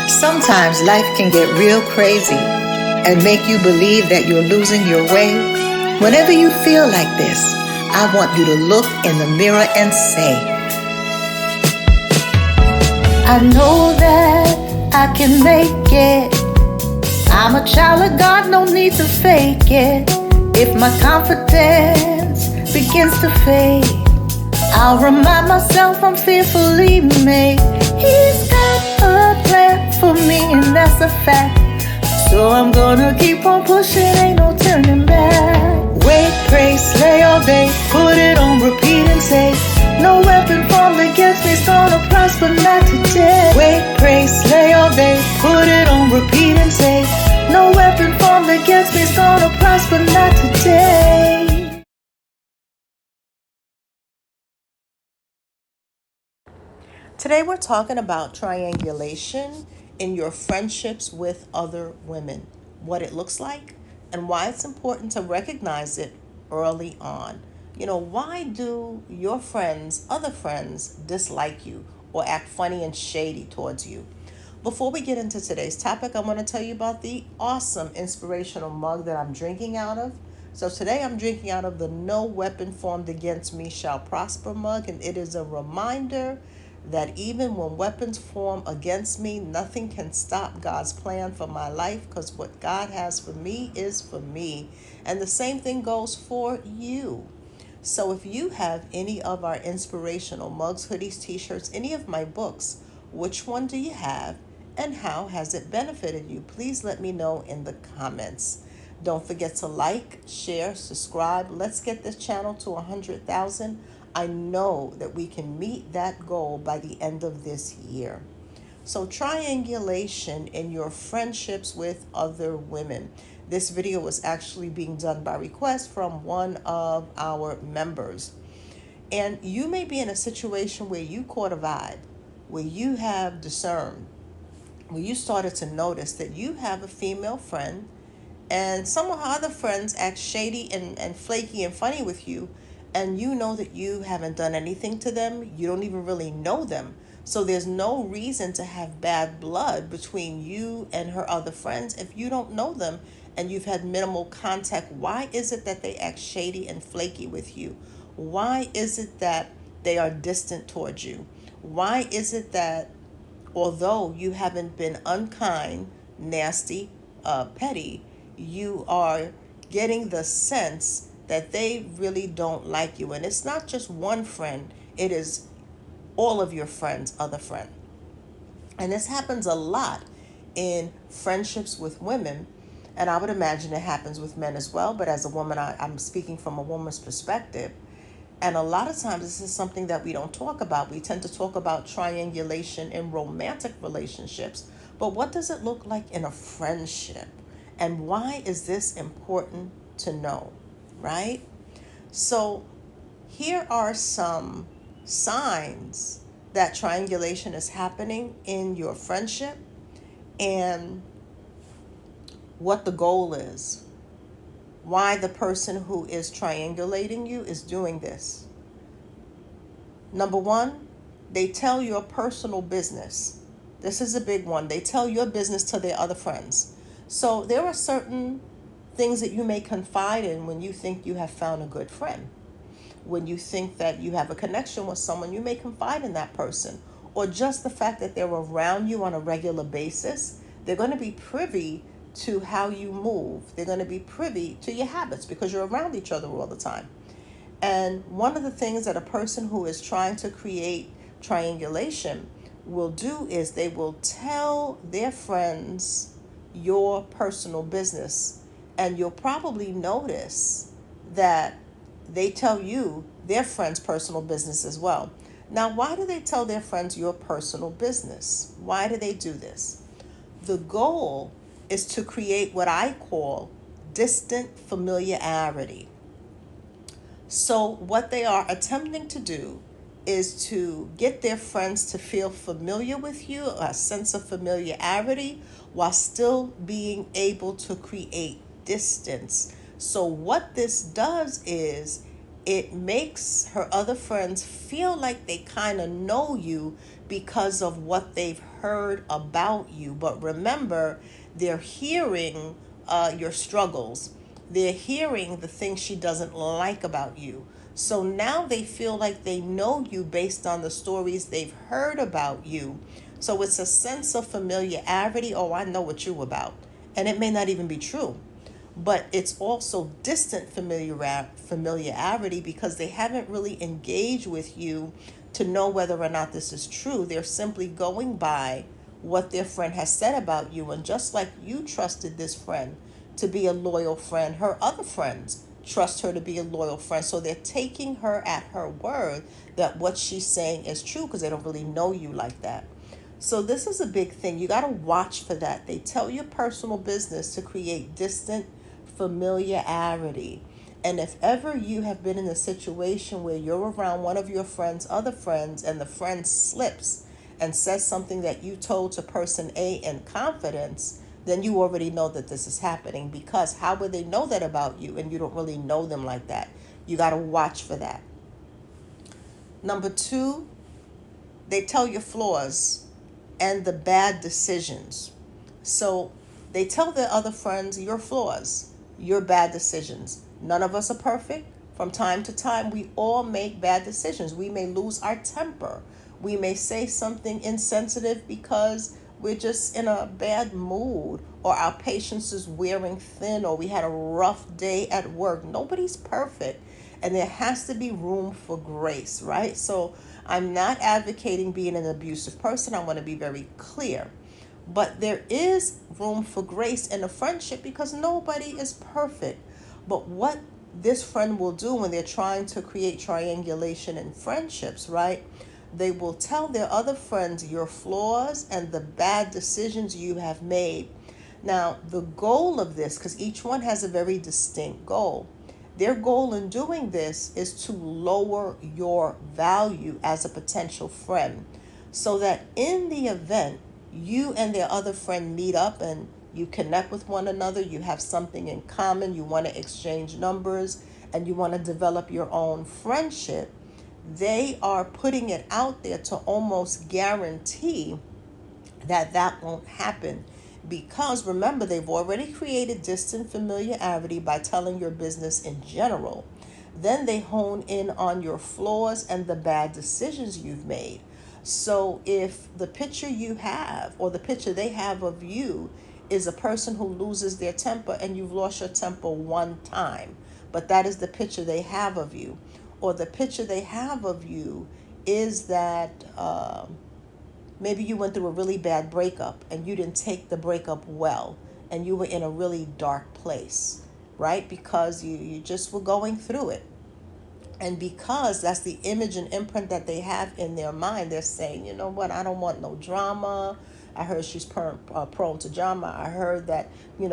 Sometimes life can get real crazy and make you believe that you're losing your way. Whenever you feel like this, I want you to look in the mirror and say, I know that I can make it. I'm a child of God, no need to fake it. If my confidence begins to fade, I'll remind myself I'm fearfully made. He's got a plan for me, and that's a fact. So I'm gonna keep on pushing, ain't no turning back. Wait, pray, slay all day, put it on repeat and say, no weapon formed against me's gonna prosper, not today. Wait, pray, slay all day, put it on repeat and say, no weapon formed against me's gonna prosper, not today. Today we're talking about triangulation in your friendships with other women, what it looks like, and why it's important to recognize it early on. Why do your friends, other friends, dislike you or act funny and shady towards you? Before we get into today's topic, I want to tell you about the awesome inspirational mug that I'm drinking out of. So today I'm drinking out of the No Weapon Formed Against Me Shall Prosper mug, and it is a reminder that even when weapons form against me, nothing can stop God's plan for my life, because what God has for me is for me. And the same thing goes for you. So if you have any of our inspirational mugs, hoodies, t-shirts, any of my books, which one do you have and how has it benefited you? Please let me know in the comments. Don't forget to like, share, subscribe. Let's get this channel to 100,000. I know that we can meet that goal by the end of this year. So triangulation in your friendships with other women. This video was actually being done by request from one of our members. And you may be in a situation where you caught a vibe, where you have discerned, where you started to notice that you have a female friend and some of her other friends act shady and flaky and funny with you, and you know that you haven't done anything to them. You don't even really know them. So there's no reason to have bad blood between you and her other friends if you don't know them and you've had minimal contact. Why is it that they act shady and flaky with you? Why is it that they are distant towards you? Why is it that although you haven't been unkind, nasty, petty, you are getting the sense that they really don't like you? And it's not just one friend, it is all of your friends, other friend. And this happens a lot in friendships with women. And I would imagine it happens with men as well. But as a woman, I'm speaking from a woman's perspective. And a lot of times this is something that we don't talk about. We tend to talk about triangulation in romantic relationships. But what does it look like in a friendship? And why is this important to know, right? So here are some signs that triangulation is happening in your friendship and what the goal is. Why the person who is triangulating you is doing this. Number one, they tell your personal business. This is a big one. They tell your business to their other friends. So there are certain things that you may confide in when you think you have found a good friend. When you think that you have a connection with someone, you may confide in that person. Or just the fact that they're around you on a regular basis, they're going to be privy to how you move. They're going to be privy to your habits because you're around each other all the time. And one of the things that a person who is trying to create triangulation will do is they will tell their friends your personal business. And you'll probably notice that they tell you their friends' personal business as well. Now, why do they tell their friends your personal business? Why do they do this? The goal is to create what I call distant familiarity. So what they are attempting to do is to get their friends to feel familiar with you, a sense of familiarity, while still being able to create distance. So what this does is it makes her other friends feel like they kind of know you because of what they've heard about you. But remember, they're hearing your struggles. They're hearing the things she doesn't like about you. So now they feel like they know you based on the stories they've heard about you. So it's a sense of familiarity. Oh, I know what you're about. And it may not even be true. But it's also distant familiarity because they haven't really engaged with you to know whether or not this is true. They're simply going by what their friend has said about you. And just like you trusted this friend to be a loyal friend, her other friends trust her to be a loyal friend. So they're taking her at her word that what she's saying is true because they don't really know you like that. So this is a big thing. You got to watch for that. They tell your personal business to create distant familiarity. And if ever you have been in a situation where you're around one of your friends, other friends, and the friend slips and says something that you told to person A in confidence, then you already know that this is happening, because how would they know that about you and you don't really know them like that? You got to watch for that. Number two, they tell your flaws and the bad decisions. So they tell their other friends your flaws, your bad decisions. None of us are perfect. From time to time, we all make bad decisions. We may lose our temper. We may say something insensitive because we're just in a bad mood, or our patience is wearing thin, or we had a rough day at work. Nobody's perfect. And there has to be room for grace, right? So I'm not advocating being an abusive person. I want to be very clear. But there is room for grace in a friendship because nobody is perfect. But what this friend will do when they're trying to create triangulation in friendships, right? They will tell their other friends your flaws and the bad decisions you have made. Now, the goal of this, because each one has a very distinct goal, their goal in doing this is to lower your value as a potential friend, so that in the event you and their other friend meet up and you connect with one another, you have something in common, you want to exchange numbers, and you want to develop your own friendship, they are putting it out there to almost guarantee that that won't happen. Because remember, they've already created distant familiarity by telling your business in general. Then they hone in on your flaws and the bad decisions you've made. So if the picture you have, or the picture they have of you, is a person who loses their temper, and you've lost your temper one time, but that is the picture they have of you. Or the picture they have of you is that maybe you went through a really bad breakup and you didn't take the breakup well, and you were in a really dark place, right? Because you just were going through it. And because that's the image and imprint that they have in their mind, they're saying, you know what, I don't want no drama. I heard she's prone to drama. I heard that,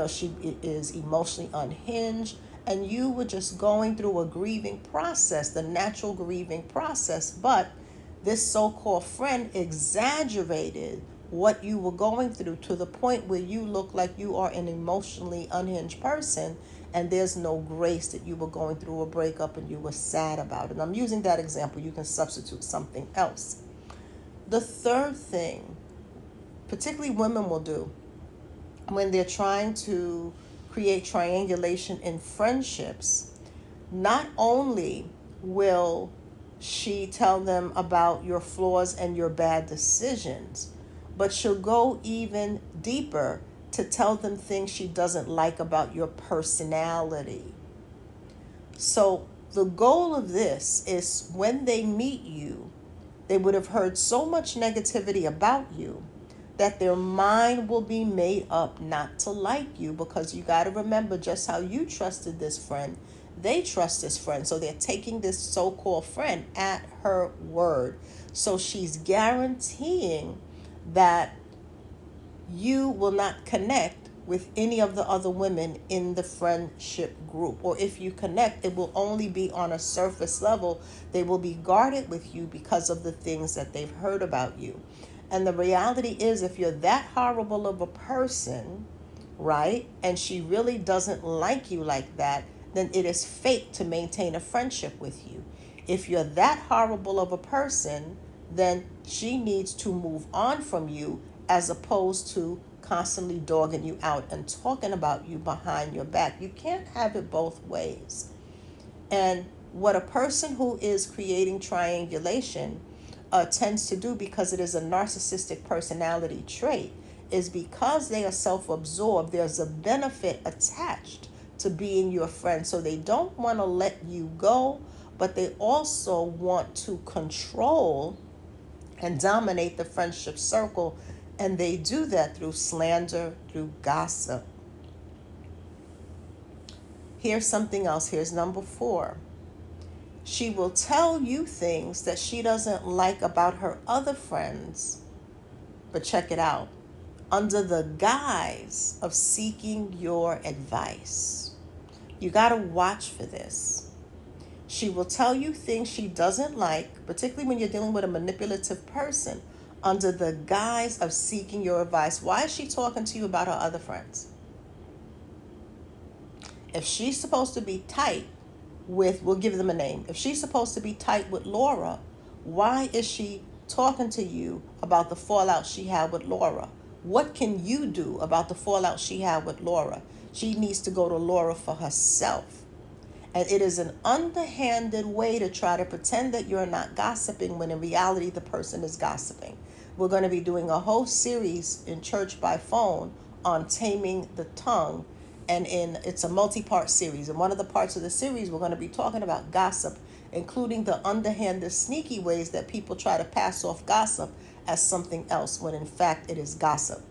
she is emotionally unhinged. And you were just going through a grieving process, the natural grieving process. But this so-called friend exaggerated what you were going through to the point where you look like you are an emotionally unhinged person, and there's no grace that you were going through a breakup and you were sad about it. And I'm using that example. You can substitute something else. The third thing, particularly women will do when they're trying to create triangulation in friendships, not only will she tell them about your flaws and your bad decisions, but she'll go even deeper to tell them things she doesn't like about your personality. So the goal of this is when they meet you, they would have heard so much negativity about you that their mind will be made up not to like you, because you got to remember, just how you trusted this friend, they trust this friend. So they're taking this so-called friend at her word. So she's guaranteeing that you will not connect with any of the other women in the friendship group. Or if you connect, it will only be on a surface level. They will be guarded with you because of the things that they've heard about you. And the reality is, if you're that horrible of a person, right, and she really doesn't like you like that, then it is fake to maintain a friendship with you. If you're that horrible of a person, then she needs to move on from you as opposed to constantly dogging you out and talking about you behind your back. You can't have it both ways. And what a person who is creating triangulation tends to do, because it is a narcissistic personality trait, is because they are self-absorbed, there's a benefit attached to being your friend. So they don't want to let you go, but they also want to control and dominate the friendship circle. And they do that through slander, through gossip. Here's something else. Here's number 4. She will tell you things that she doesn't like about her other friends, but check it out, under the guise of seeking your advice. You got to watch for this. She will tell you things she doesn't like, particularly when you're dealing with a manipulative person, under the guise of seeking your advice. Why is she talking to you about her other friends? If she's supposed to be tight with, we'll give them a name. If she's supposed to be tight with Laura, why is she talking to you about the fallout she had with Laura? What can you do about the fallout she had with Laura? She needs to go to Laura for herself. And it is an underhanded way to try to pretend that you're not gossiping when in reality the person is gossiping. We're going to be doing a whole series in Church by Phone on taming the tongue. And it's a multi-part series. And one of the parts of the series, we're going to be talking about gossip, including the underhanded, sneaky ways that people try to pass off gossip as something else when in fact it is gossip.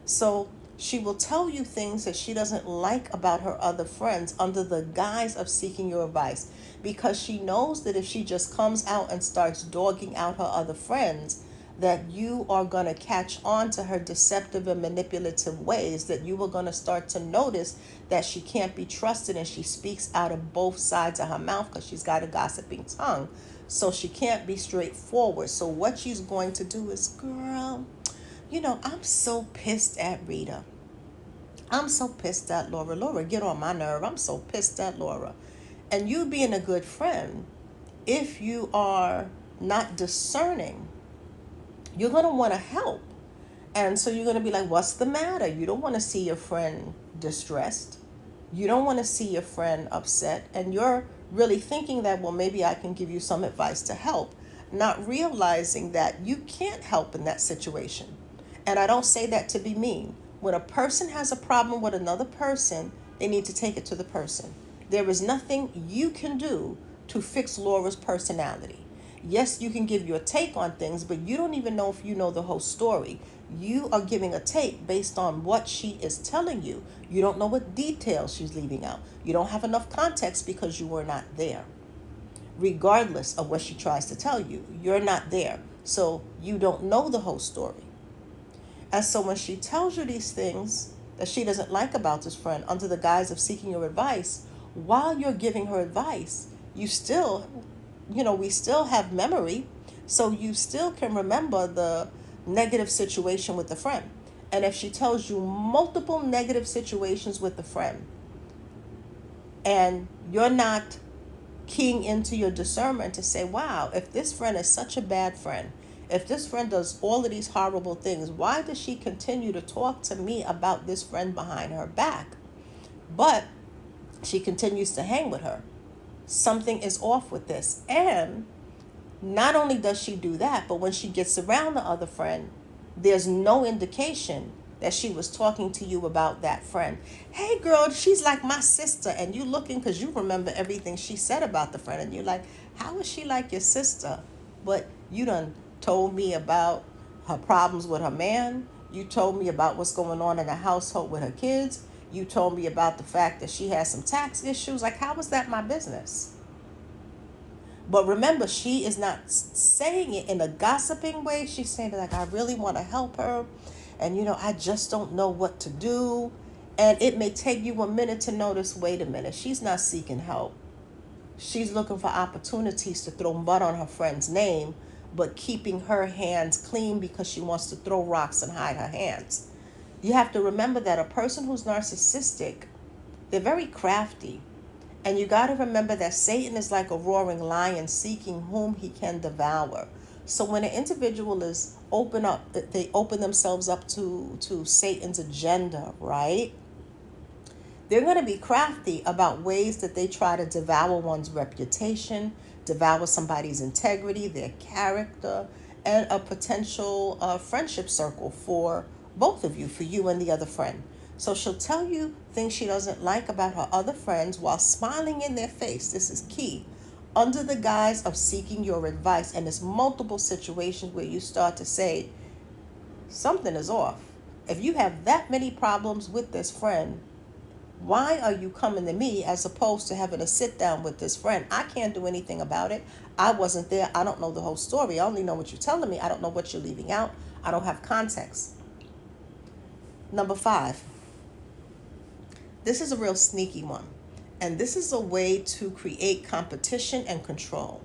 So she will tell you things that she doesn't like about her other friends under the guise of seeking your advice, because she knows that if she just comes out and starts dogging out her other friends, that you are going to catch on to her deceptive and manipulative ways, that you are going to start to notice that she can't be trusted, and she speaks out of both sides of her mouth because she's got a gossiping tongue. So she can't be straightforward. So what she's going to do is, girl, I'm so pissed at Rita. I'm so pissed at Laura. Laura, get on my nerve. I'm so pissed at Laura. And you being a good friend, if you are not discerning, you're going to want to help. And so you're going to be like, what's the matter? You don't want to see your friend distressed. You don't want to see your friend upset. And you're really thinking that, well, maybe I can give you some advice to help, not realizing that you can't help in that situation. And I don't say that to be mean. When a person has a problem with another person, they need to take it to the person. There is nothing you can do to fix Laura's personality. Yes, you can give your take on things, but you don't even know if you know the whole story. You are giving a take based on what she is telling you. You don't know what details she's leaving out. You don't have enough context because you were not there. Regardless of what she tries to tell you, you're not there. So you don't know the whole story. And so when she tells you these things that she doesn't like about this friend under the guise of seeking your advice, while you're giving her advice, we still have memory. So you still can remember the negative situation with the friend. And if she tells you multiple negative situations with the friend, and you're not keying into your discernment to say, wow, if this friend is such a bad friend, if this friend does all of these horrible things, why does she continue to talk to me about this friend behind her back? But she continues to hang with her. Something is off with this. And not only does she do that, but when she gets around the other friend, there's no indication that she was talking to you about that friend. Hey girl, she's like my sister. And you looking because you remember everything she said about the friend. And you're like, how is she like your sister? But you done told me about her problems with her man. You told me about what's going on in the household with her kids. You told me about the fact that she has some tax issues. Like, how is that my business? But remember, she is not saying it in a gossiping way. She's saying like, I really want to help her. And, I just don't know what to do. And it may take you a minute to notice, wait a minute, she's not seeking help. She's looking for opportunities to throw mud on her friend's name, but keeping her hands clean because she wants to throw rocks and hide her hands. You have to remember that a person who's narcissistic, they're very crafty. And you got to remember that Satan is like a roaring lion seeking whom he can devour. So when an individual is open up, they open themselves up to Satan's agenda, right? They're going to be crafty about ways that they try to devour one's reputation, devour somebody's integrity, their character, and a potential friendship circle for both of you, for you and the other friend. So she'll tell you things she doesn't like about her other friends while smiling in their face. This is key. Under the guise of seeking your advice. And there's multiple situations where you start to say, something is off. If you have that many problems with this friend, why are you coming to me as opposed to having a sit down with this friend? I can't do anything about it. I wasn't there. I don't know the whole story. I only know what you're telling me. I don't know what you're leaving out. I don't have context. Number 5. This is a real sneaky one. And this is a way to create competition and control.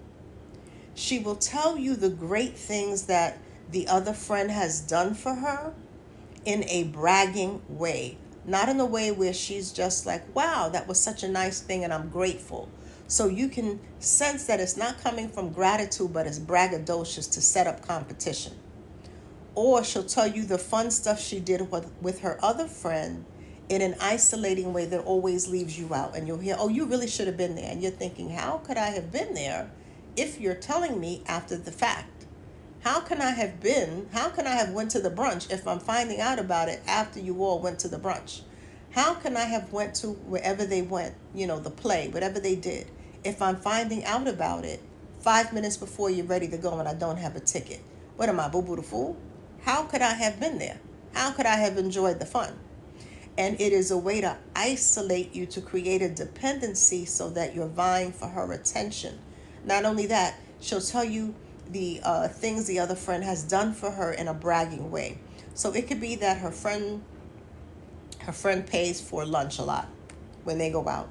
She will tell you the great things that the other friend has done for her in a bragging way. Not in a way where she's just like, wow, that was such a nice thing and I'm grateful. So you can sense that it's not coming from gratitude, but it's braggadocious to set up competition. Or she'll tell you the fun stuff she did with her other friend in an isolating way that always leaves you out. And you'll hear, oh, you really should have been there. And you're thinking, how could I have been there if you're telling me after the fact? How can I have went to the brunch if I'm finding out about it after you all went to the brunch? How can I have went to wherever they went, the play, whatever they did, if I'm finding out about it 5 minutes before you're ready to go and I don't have a ticket? What am I, boo-boo the fool? How could I have been there? How could I have enjoyed the fun? And it is a way to isolate you, to create a dependency so that you're vying for her attention. Not only that, she'll tell you the things the other friend has done for her in a bragging way. So it could be that her friend pays for lunch a lot when they go out.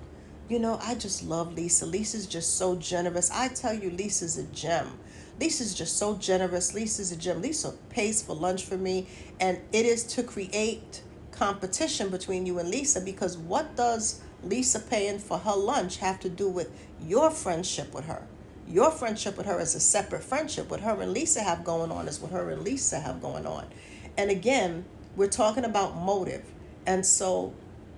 I just love Lisa. Lisa's just so generous. I tell you, Lisa's a gem. Lisa's just so generous. Lisa's a gem. Lisa pays for lunch for me. And it is to create competition between you and Lisa, because what does Lisa paying for her lunch have to do with your friendship with her? Your friendship with her is a separate friendship. What her and Lisa have going on is what her and Lisa have going on. And again, we're talking about motive. And so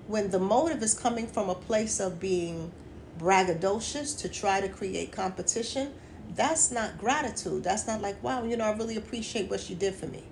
when the motive is coming from a place of being braggadocious to try to create competition, that's not gratitude. That's not like, wow, I really appreciate what you did for me.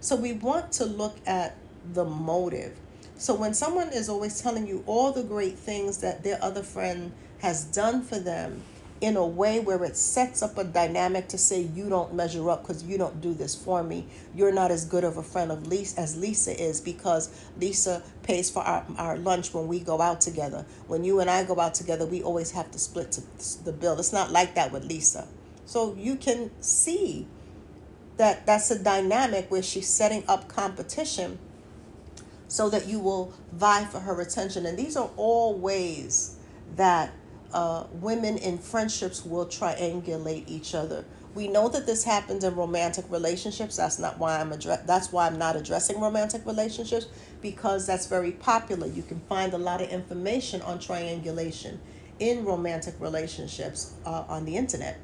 So we want to look at the motive. So when someone is always telling you all the great things that their other friend has done for them in a way where it sets up a dynamic to say, you don't measure up because you don't do this for me. You're not as good of a friend of Lisa as Lisa is, because Lisa pays for our lunch when we go out together. When you and I go out together, we always have to split the bill. It's not like that with Lisa. So you can see that that's a dynamic where she's setting up competition so that you will vie for her attention. And these are all ways that women in friendships will triangulate each other. We know that this happens in romantic relationships. That's why I'm not addressing romantic relationships, because that's very popular. You can find a lot of information on triangulation in romantic relationships on the internet.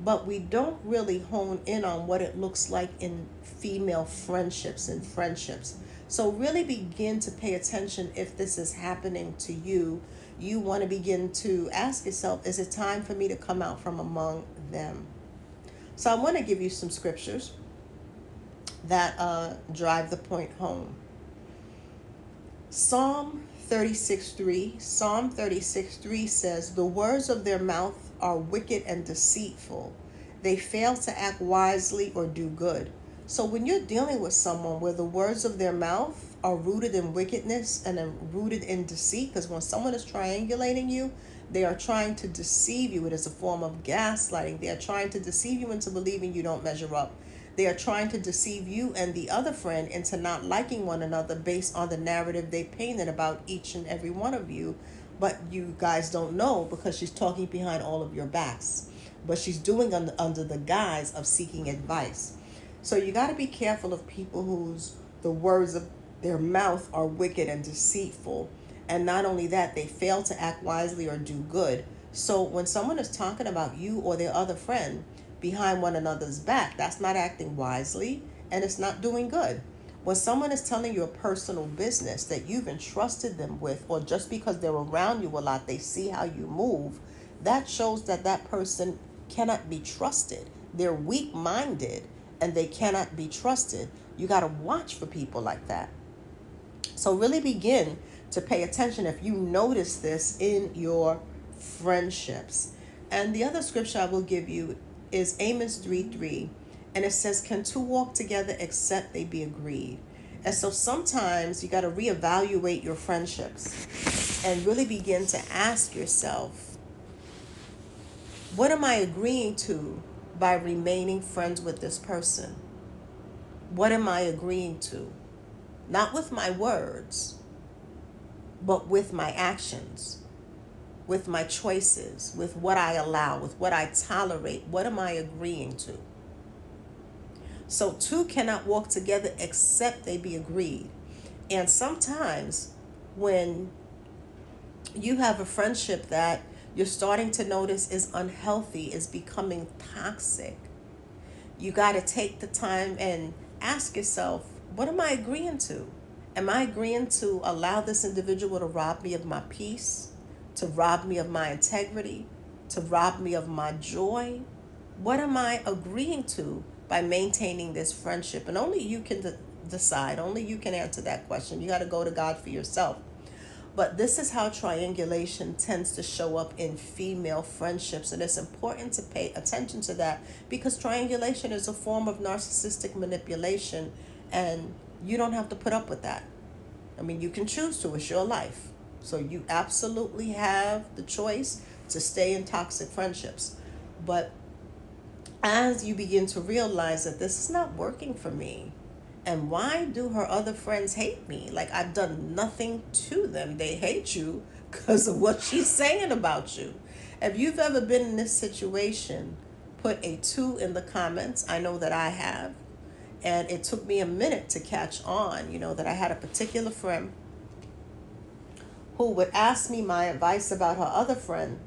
But we don't really hone in on what it looks like in female friendships and friendships. So really begin to pay attention if this is happening to you. You want to begin to ask yourself, is it time for me to come out from among them? So I want to give you some scriptures that drive the point home. Psalm 36:3 says, the words of their mouth are wicked and deceitful. They fail to act wisely or do good. So when you're dealing with someone where the words of their mouth are rooted in wickedness and rooted in deceit, because when someone is triangulating you, they are trying to deceive you. It is a form of gaslighting. They are trying to deceive you into believing you don't measure up. They are trying to deceive you and the other friend into not liking one another based on the narrative they painted about each and every one of you. But you guys don't know, because she's talking behind all of your backs. But she's doing under the guise of seeking advice. So you got to be careful of people whose the words of their mouth are wicked and deceitful. And not only that, they fail to act wisely or do good. So when someone is talking about you or their other friend, behind one another's back. That's not acting wisely, and it's not doing good. When someone is telling you a personal business that you've entrusted them with, or just because they're around you a lot, they see how you move, that shows that that person cannot be trusted. They're weak minded and they cannot be trusted. You got to watch for people like that. So, really begin to pay attention if you notice this in your friendships. And the other scripture I will give you is Amos 3:3. And it says, "Can two walk together except they be agreed?" And so sometimes you got to reevaluate your friendships and really begin to ask yourself, what am I agreeing to by remaining friends with this person? What am I agreeing to? Not with my words, but with my actions, with my choices, with what I allow, with what I tolerate. What am I agreeing to? So two cannot walk together except they be agreed. And sometimes when you have a friendship that you're starting to notice is unhealthy, is becoming toxic, you got to take the time and ask yourself, what am I agreeing to? Am I agreeing to allow this individual to rob me of my peace, to rob me of my integrity, to rob me of my joy? What am I agreeing to by maintaining this friendship? And only you can decide. Only you can answer that question. You got to go to God for yourself. But this is how triangulation tends to show up in female friendships. And it's important to pay attention to that, because triangulation is a form of narcissistic manipulation, and you don't have to put up with that. I mean, you can choose to. It's your life. So you absolutely have the choice to stay in toxic friendships. But as you begin to realize that this is not working for me, and why do her other friends hate me? Like, I've done nothing to them. They hate you because of what she's saying about you. If you've ever been in this situation, put a 2 in the comments. I know that I have. And it took me a minute to catch on, that I had a particular friend who would ask me my advice about her other friend.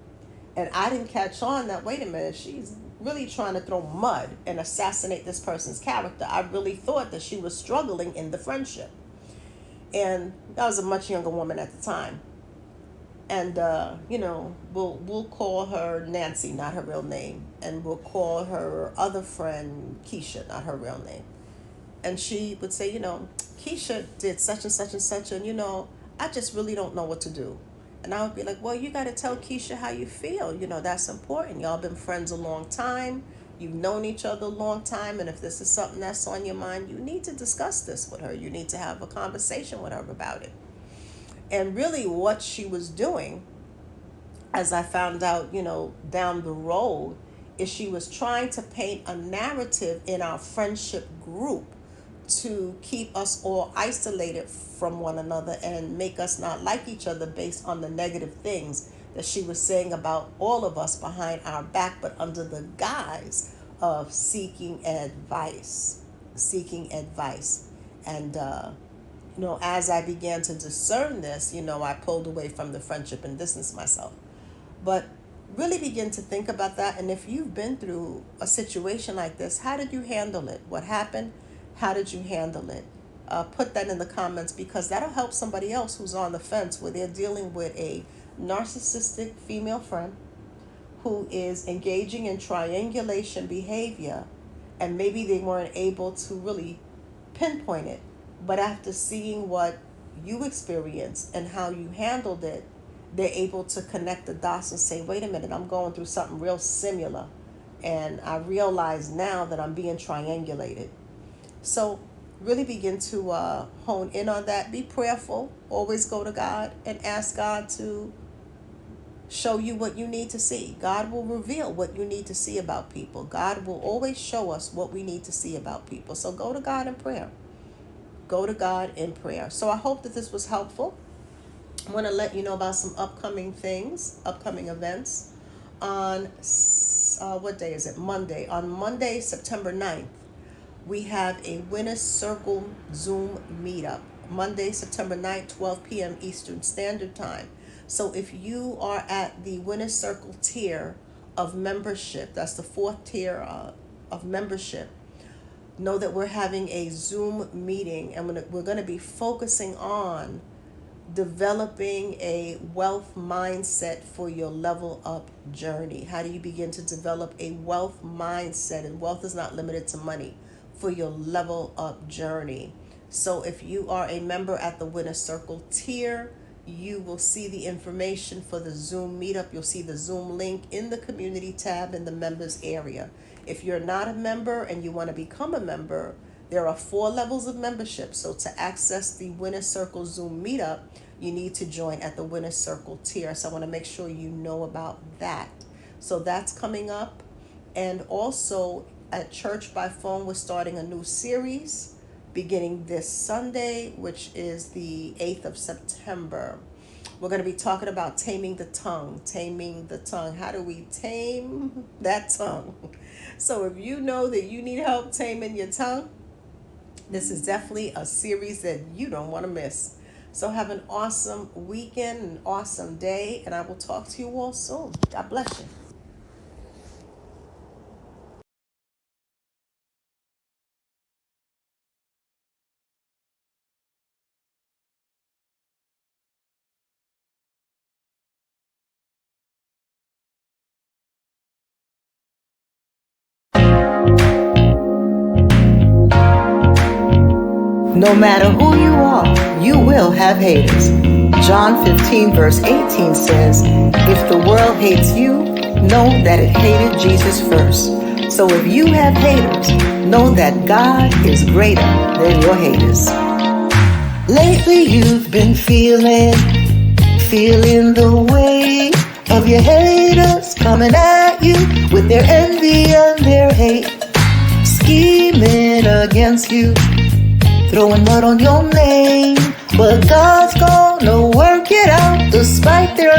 And I didn't catch on that, wait a minute, she's really trying to throw mud and assassinate this person's character. I really thought that she was struggling in the friendship. And I was a much younger woman at the time. And, we'll call her Nancy, not her real name. And we'll call her other friend Keisha, not her real name. And she would say, Keisha did such and such and such, and, I just really don't know what to do. And I would be like, well, you got to tell Keisha how you feel. That's important. Y'all been friends a long time. You've known each other a long time. And if this is something that's on your mind, you need to discuss this with her. You need to have a conversation with her about it. And really what she was doing, as I found out, down the road, is she was trying to paint a narrative in our friendship group to keep us all isolated from one another and make us not like each other based on the negative things that she was saying about all of us behind our back, but under the guise of seeking advice. And, as I began to discern this, I pulled away from the friendship and distanced myself. But really begin to think about that. And if you've been through a situation like this, how did you handle it? What happened? How did you handle it? Put that in the comments, because that'll help somebody else who's on the fence, where they're dealing with a narcissistic female friend who is engaging in triangulation behavior, and maybe they weren't able to really pinpoint it. But after seeing what you experienced and how you handled it, they're able to connect the dots and say, wait a minute, I'm going through something real similar. And I realize now that I'm being triangulated. So really begin to hone in on that. Be prayerful. Always go to God and ask God to show you what you need to see. God will reveal what you need to see about people. God will always show us what we need to see about people. So go to God in prayer. Go to God in prayer. So I hope that this was helpful. I want to let you know about some upcoming events. On, what day is it? Monday. On Monday, September 9th, we have a Winner's Circle Zoom meetup. Monday, September 9th, 12 p.m. Eastern Standard Time. So if you are at the Winner's Circle tier of membership, that's the fourth tier of membership, know that we're having a Zoom meeting, and we're going to be focusing on developing a wealth mindset for your level up journey. How do you begin to develop a wealth mindset? And wealth is not limited to money, for your level up journey. So if you are a member at the Winner Circle tier, you will see the information for the Zoom meetup. You'll see the Zoom link in the community tab in the members area. If you're not a member and you want to become a member, there are 4 levels of membership. So to access the Winner Circle Zoom meetup, you need to join at the Winner Circle tier. So I want to make sure you know about that. So that's coming up. And also at Church by Phone, we're starting a new series beginning this Sunday, which is the 8th of September. We're going to be talking about taming the tongue. Taming the tongue. How do we tame that tongue? So if you know that you need help taming your tongue, this is definitely a series that you don't want to miss. So have an awesome weekend, an awesome day, and I will talk to you all soon. God bless you. No matter who you are, you will have haters. John 15 verse 18 says, if the world hates you, know that it hated Jesus first. So if you have haters, know that God is greater than your haters. Lately you've been feeling the weight of your haters coming at you with their envy and their hate, scheming against you, throwing mud on your name, but God's gonna work it out despite their